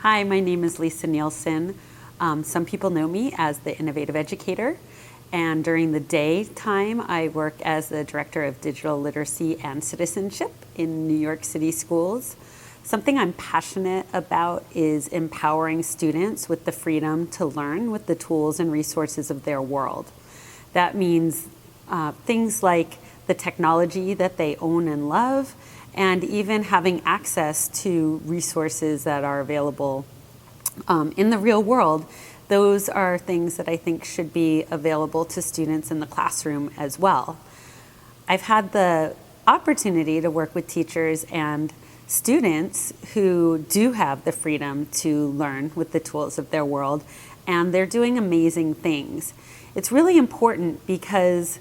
Hi, my name is Lisa Nielsen. Some people know me as the Innovative Educator, and during the daytime, I work as the Director of Digital Literacy and Citizenship in New York City schools. Something I'm passionate about is empowering students with the freedom to learn with the tools and resources of their world. That means things like the technology that they own and love, and even having access to resources that are available in the real world. Those are things that I think should be available to students in the classroom as well. I've had the opportunity to work with teachers and students who do have the freedom to learn with the tools of their world, and they're doing amazing things. It's really important because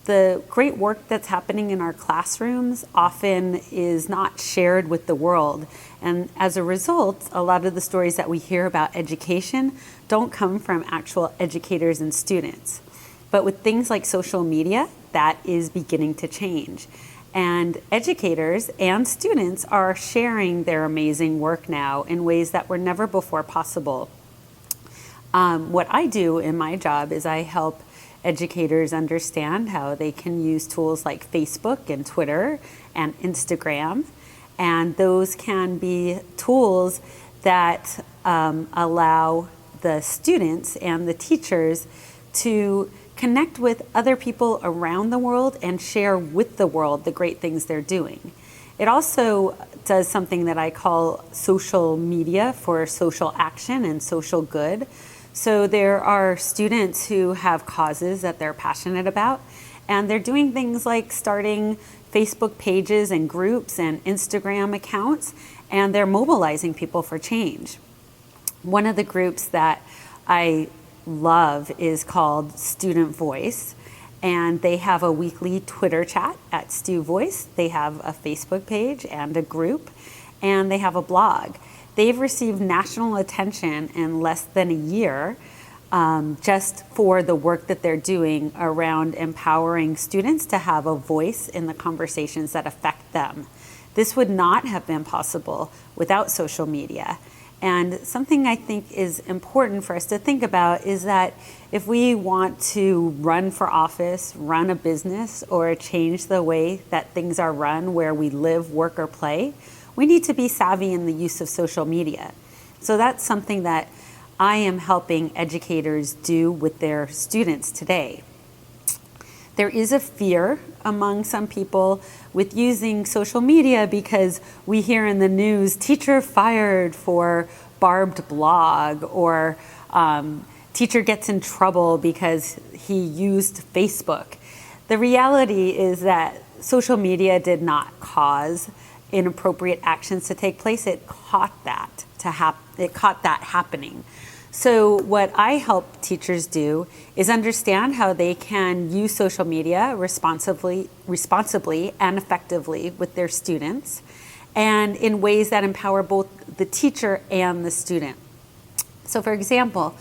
the great work that's happening in our classrooms often is not shared with the world. And as a result, a lot of the stories that we hear about education don't come from actual educators and students. But with things like social media, that is beginning to change. And educators and students are sharing their amazing work now in ways that were never before possible. What I do in my job is I help educators understand how they can use tools like Facebook and Twitter and Instagram. And those can be tools that allow the students and the teachers to connect with other people around the world and share with the world the great things they're doing. It also does something that I call social media for social action and social good. So there are students who have causes that they're passionate about, and they're doing things like starting Facebook pages and groups and Instagram accounts, and they're mobilizing people for change. One of the groups that I love is called Student Voice, and they have a weekly Twitter chat at Stu Voice. They have a Facebook page and a group, and they have a blog. They've received national attention in less than a year just for the work that they're doing around empowering students to have a voice in the conversations that affect them. This would not have been possible without social media. And something I think is important for us to think about is that if we want to run for office, run a business, or change the way that things are run where we live, work, or play, we need to be savvy in the use of social media. So that's something that I am helping educators do with their students today. There is a fear among some people with using social media because we hear in the news, teacher fired for barbed blog, or teacher gets in trouble because he used Facebook. The reality is that social media did not cause inappropriate actions to take place. It caught that happening. So what I help teachers do is understand how they can use social media responsibly and effectively with their students, and in ways that empower both the teacher and the student. So for example,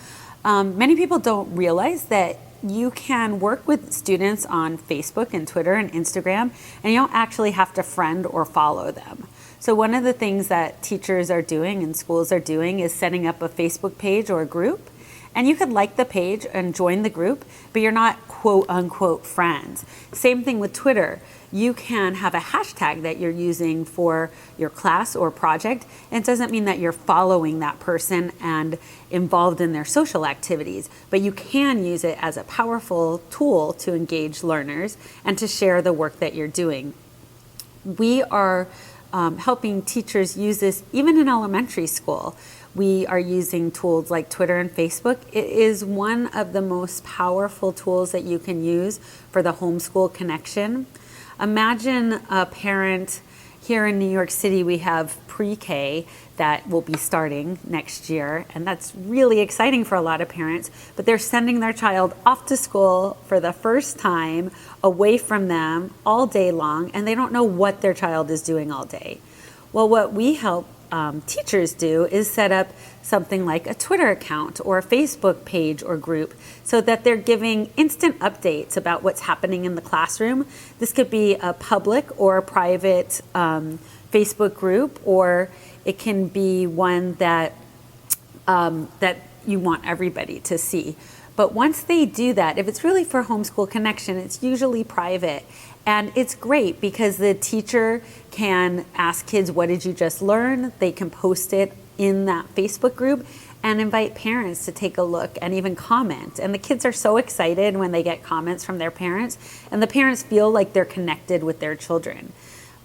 many people don't realize that you can work with students on Facebook and Twitter and Instagram, and you don't actually have to friend or follow them. So one of the things that teachers are doing and schools are doing is setting up a Facebook page or a group, and you could like the page and join the group, but you're not quote unquote friends. Same thing with Twitter. You can have a hashtag that you're using for your class or project, and it doesn't mean that you're following that person and involved in their social activities, but you can use it as a powerful tool to engage learners and to share the work that you're doing. We are helping teachers use this even in elementary school. We are using tools like Twitter and Facebook. It is one of the most powerful tools that you can use for the homeschool connection. Imagine a parent here in New York City. We have pre-K that will be starting next year, and that's really exciting for a lot of parents, but they're sending their child off to school for the first time, away from them all day long, and they don't know what their child is doing all day. Well, what we help teachers do is set up something like a Twitter account or a Facebook page or group so that they're giving instant updates about what's happening in the classroom. This could be a public or a private Facebook group, or it can be one that that you want everybody to see. But once they do that, if it's really for Homeschool Connection, it's usually private. And it's great because the teacher can ask kids, what did you just learn? They can post it in that Facebook group and invite parents to take a look and even comment. And the kids are so excited when they get comments from their parents, and the parents feel like they're connected with their children.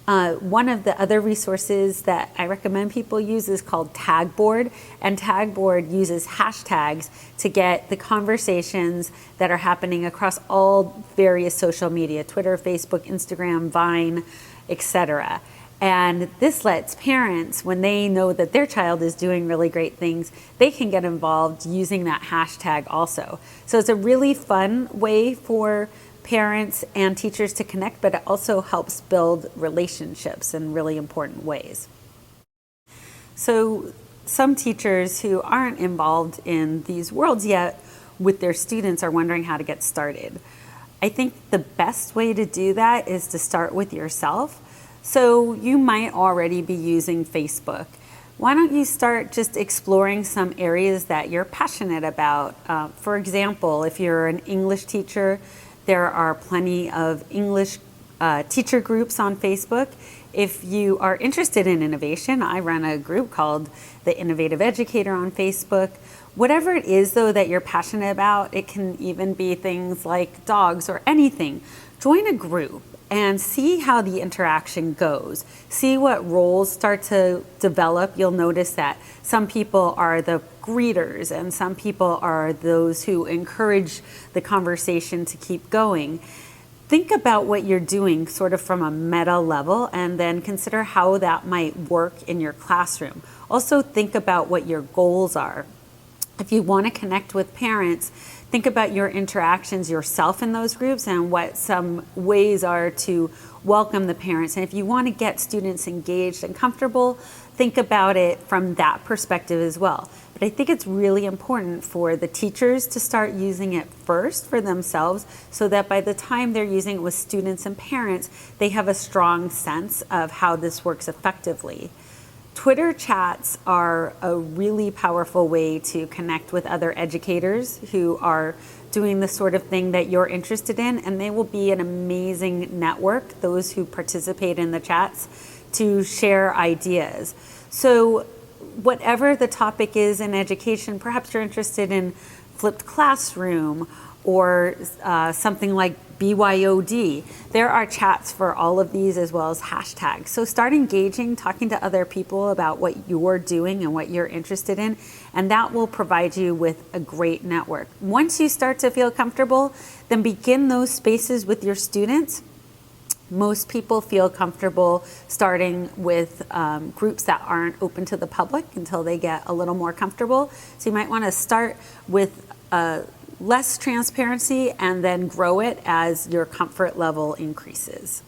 One of the other resources that I recommend people use is called Tagboard, and Tagboard uses hashtags to get the conversations that are happening across all various social media, Twitter, Facebook, Instagram, Vine, etc. And this lets parents, when they know that their child is doing really great things, they can get involved using that hashtag also. So it's a really fun way for parents and teachers to connect, but it also helps build relationships in really important ways. So some teachers who aren't involved in these worlds yet with their students are wondering how to get started. I think the best way to do that is to start with yourself. So you might already be using Facebook. Why don't you start just exploring some areas that you're passionate about? For example, if you're an English teacher, there are plenty of English teacher groups on Facebook. If you are interested in innovation, I run a group called the Innovative Educator on Facebook. Whatever it is, though, that you're passionate about, it can even be things like dogs or anything. Join a group and see how the interaction goes. See what roles start to develop. You'll notice that some people are the greeters and some people are those who encourage the conversation to keep going. Think about what you're doing sort of from a meta level and then consider how that might work in your classroom. Also think about what your goals are. If you want to connect with parents, think about your interactions yourself in those groups and what some ways are to welcome the parents. And if you want to get students engaged and comfortable, think about it from that perspective as well. But I think it's really important for the teachers to start using it first for themselves so that by the time they're using it with students and parents, they have a strong sense of how this works effectively. Twitter chats are a really powerful way to connect with other educators who are doing the sort of thing that you're interested in, and they will be an amazing network, those who participate in the chats, to share ideas. So whatever the topic is in education, perhaps you're interested in flipped classroom or something like BYOD. There are chats for all of these as well as hashtags. So start engaging, talking to other people about what you're doing and what you're interested in, and that will provide you with a great network. Once you start to feel comfortable, then begin those spaces with your students. Most people feel comfortable starting with groups that aren't open to the public until they get a little more comfortable. So you might want to start with less transparency and then grow it as your comfort level increases.